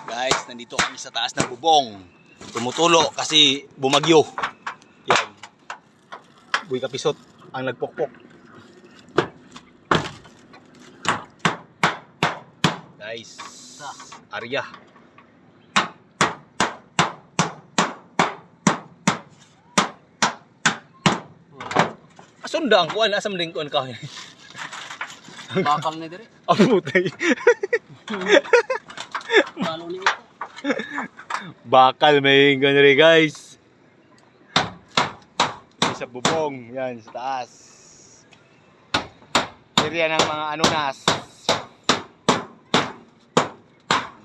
Guys, nandito kami sa taas ng bubong. Tumutulo kasi bumagyo. Yan. Boy Kapisot ang nagpokpok. Guys, Arya. Asunda ang kuan, asam din kuan ka. Bakal na dire. Ang putay. Malo ni ito. Bakal may ganun rin guys. Sa bubong, yan sa taas. Area ng mga anunas.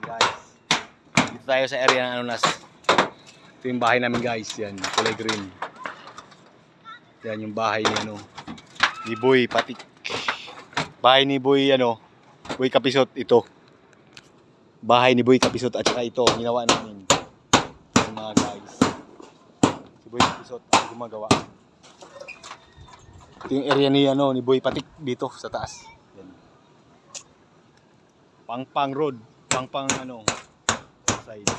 Guys, dito tayo sa area ng anunas. Ito yung bahay namin guys, yan, kulay green. Yan yung bahay ni ni Boy Patik. Bahay ni Boy Boy Kapisot ito. Bahay ni Boy Kapisot at saka ito ginawa namin. Yung mga guys. Si Boy Kapisot ang gumagawa. Ito yung area ni Boy Patik dito sa taas. Yan. Pangpang Road, Pangpang side.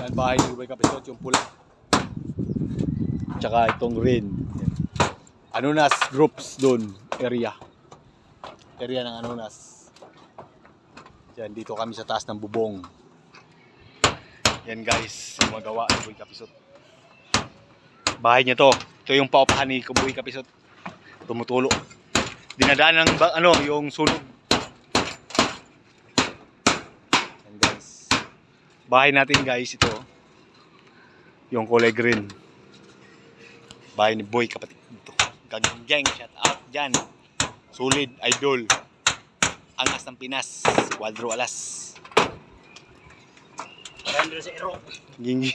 Yan bahay ni Boy Kapisot yung pula. Tsaka itong green. Yan. Anunas groups doon, area. Area ng Anunas. Yan, dito kami sa taas ng bubong. Yan guys, gumagawa ni Boy Kapisot. Bahay niya to. Ito yung paupahan ni Boy Kapisot. Tumutulo. Dinadaan ng yung sunog. Yan guys. Bahay natin guys ito. Yung kulay green. Bahay ni Boy Kapisot dito. Gang, shout out dyan. Solid, idol. Angas ng Pinas. Cuadro alas. Render sa ero. Ging.